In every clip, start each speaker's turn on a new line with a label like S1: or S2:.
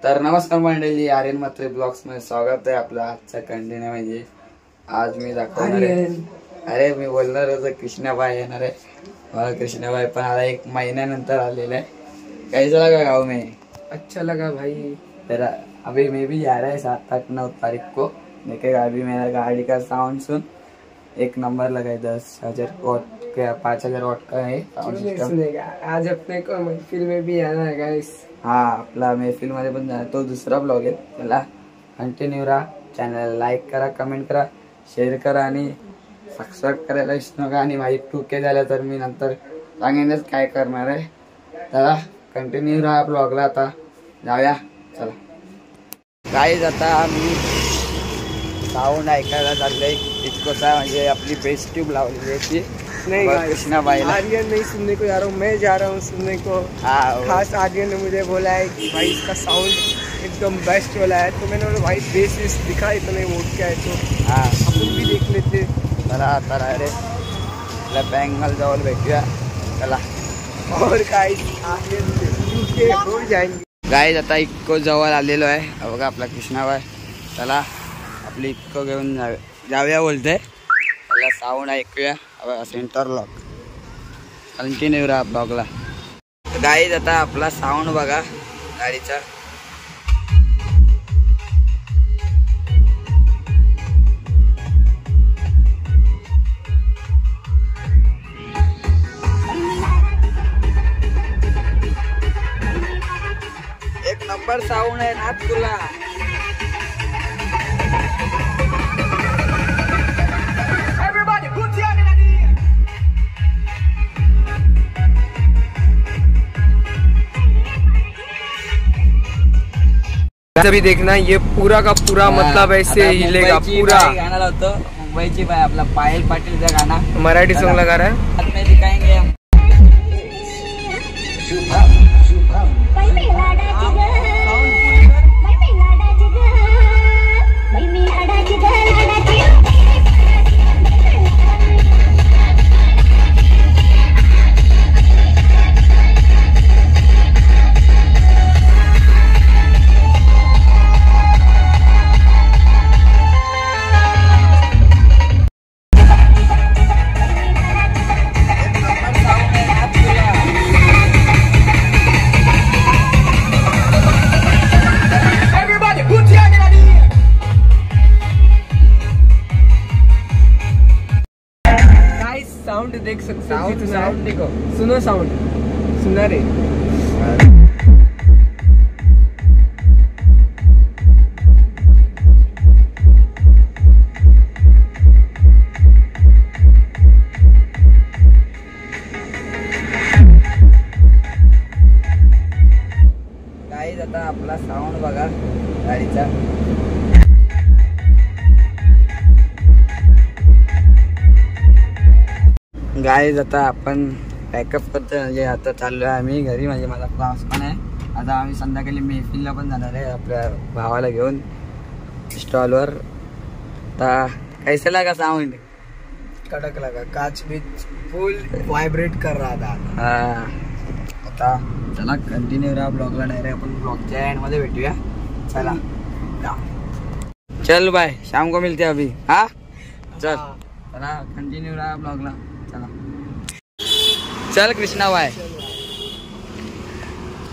S1: तर नमस्कार मंडळी, आर्यन म्हात्रे ब्लॉग्स मध्ये स्वागत आहे आपलं. आजचा कंटिन्यू म्हणजे आज मी दाखवणार आहे. अरे मी बोलणार होतो कृष्णाबाई येणार आहे. मला कृष्णाबाई पण आता 1 महीन्यानंतर आलेला है. कैसा लगा गाँव में?
S2: अच्छा लगा भाई.
S1: तेरा अभी मैं भी जा रहा है 7, 8, 9 तारीख को. देखेगा अभी मेरा गाड़ी का साउंड सुन, 1 नंबर लगा है. 10,000 वॉट का 5,000 वॉट का है साउंड सिस्टम.
S2: आज अपने को महफिल में भी आना है गाइस.
S1: हाँ, आपला महफिल मध्ये पण जाणार. तो दुसरा ब्लॉग आहे. चला कंटिन्यू राहा. चॅनल लाईक करा, कमेंट करा, शेअर करा आणि सबस्क्राईब करायला विसरू नका. आणि माझी 2K झाल्या तर मी नंतर सांगेनच काय करणार आहे. चला कंटिन्यू राहा ब्लॉगला. आता जाऊया. चला गाईज, आता आम्ही साऊंड ऐकायला चाललोय. इतकोसा म्हणजे आपली बेस ट्यूब लावलेली आहे ती.
S2: नहीं
S1: कृष्णाबाई
S2: आर्यन नहीं सुनने को जा रहा हूँ, मैं जा रहा हूँ सुनने को. खास आर्यन ने मुझे बोला है कि भाई इसका साउंड एकदम बेस्ट वाला है. तो मैंने बोला भाई बेस वेस दिखा इतने वोट क्या है तो अपन भी देख लेते.
S1: चला आता रे आपल्या बँगल जवळ भेटूया. चला.
S2: और गाइस आर्यन यूके हो जाएंगे.
S1: गाईज आता इतको जवळ आलेलो आहे. बघा आपला कृष्णाबाई. चला आपली इतको घेऊन जाऊया बोलते. त्याला साऊंड ऐकूया. सेंटर लॉक कंटिन्यू राहा ब्लॉगला. गाईज आता आपला साऊंड बघा गाडीचा. एक नंबर साऊंड आहे ना तुला.
S2: अभी देखना ये पूरा का पूरा मतलब ऐसे हिलेगा पूरा.
S1: गाना लावतो मुंबईची बाई आपला पायल पाटीलचा गाना.
S2: मराठी सॉन्ग लगा रहा है.
S1: बाद में दिखाएंगे हम.
S2: साउंड देख सकते हो. साउंड देखो, सुनो साउंड सुना रे.
S1: गाईज आता आपला साऊंड बघा गाडीचा. गाईज आता आपण पॅकअप करतो. म्हणजे आता चाललो आहे आम्ही घरी. म्हणजे माझा क्लास पण आहे. आता आम्ही संध्याकाळी मेहफिलला पण जाणार आहे आपल्या भावाला घेऊन स्टॉलवर. आता कैसा लगा साऊंड?
S2: कड़क लगा. काच भी फुल वाइब्रेट कर रहा था.
S1: हाँ. आता चला कंटिन्यू राहा ब्लॉगला. डायरेक्ट आपण ब्लॉगच्या एंड मध्ये भेटूया. चला चल बाय, शाम को मिलते अभी. हाँ चल. चला कंटिन्यू रहा ब्लॉगला. चला चल कृष्णाबाई.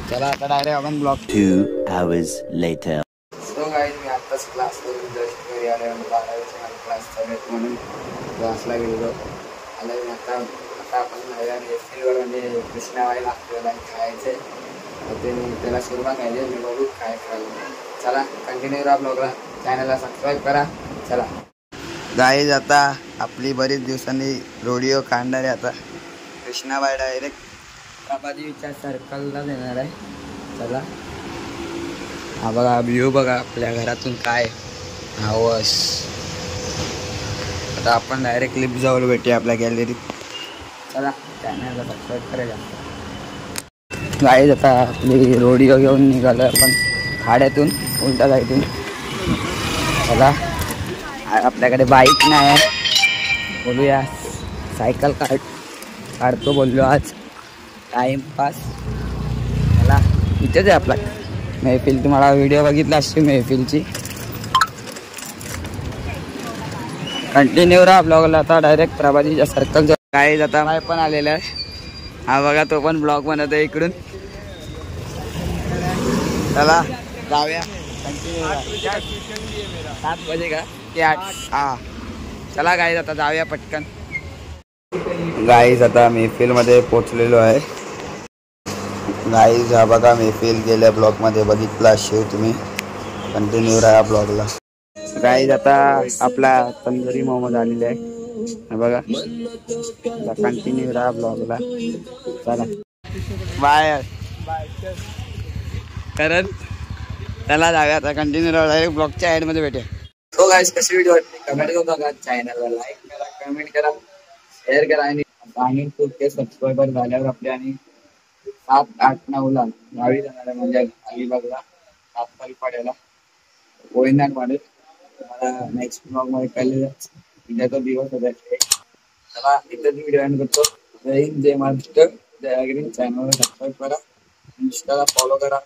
S1: चला आता डायरेक्ट आपण blog.
S3: 2 hours later.
S1: So guys, मी आत्ताच क्लास करून जस्ट घरी आले. 12वीचा क्लास चालू आहे म्हणून क्लासला गेलो. आला आता आपण मेहफिलवर म्हणजे कृष्णाबाईला आपल्याला खायचंय. ते मी त्याला सुरुवात खायचे. मी बघू काय खायला. चला कंटिन्यू राहा ब्लॉगला. चॅनलला सबस्क्राईब करा. चला गाईज, आता आपली बरीच दिवसांनी रोडिओ काढणार आहे. आता कृष्णाबाई डायरेक्ट काबादीच्या सर्कलला देणार आहे. चला हा बघा व्ह्यू बघा आपल्या घरातून काय हवस. आता आपण डायरेक्ट लिफ्ट जवळ भेटूया आपल्या गॅलरीत. चला चॅनलला सबस्क्राईब करायला. गाईज आता आपली रोडिओ घेऊन निघालो आपण खाड्यातून, उलटा साईडून. चला आपल्याकडे बाईक नाही आहे. बोलूया सायकल काढतो बोललो आज टाइमपास. मला इथेच आहे आपला मेहफिल तुम्हाला व्हिडिओ बघितला असते मेहफिलची. कंटिन्यू राहा ब्लॉगला. आता डायरेक्ट प्रभाजीच्या सर्कल काय जाता माय पण आलेला आहे. हा बघा तो पण ब्लॉग बनवतो इकडून. चला जाऊया. कंटिन्यू 7 बजे का की 8? हा चला गाईज आता जाऊया पटकन. गाईज आता मेहफिल मध्ये पोचलेलो आहे. गाईज हा बघा मेहफिल गेल्या ब्लॉग मध्ये बघितला असेल तुम्ही. कंटिन्यू राहा ब्लॉगला. गाईज आता आपला तंदुरी मोहम्मद आलेले आहे बघा. कंटिन्यू राहा ब्लॉगला. चला बाय कारण त्याला जाऊया आता. कंटिन्यू राहा ब्लॉगच्या एंड मध्ये भेटूया. तो गाईज कशी व्हिडिओ वाटली कमेंट करून बघा. चॅनलला लाईक करा, कमेंट करा, शेअर करा आणि खूप सबस्क्रायबर झाल्यावर आपले आणि 7, 8, 9ला गावी जाणार आहे म्हणजे अलिबागला 7 तारखेला कोयनाक वाढेल. मला नेक्स्ट ब्लॉग मध्ये कळले उद्याचा दिवस होता. चला इथेच व्हिडिओ एंड करतो. जय हिंद, जय महाराष्ट्र, जय अग्री. चॅनलला सबस्क्राईब करा, इंस्टाला फॉलो करा.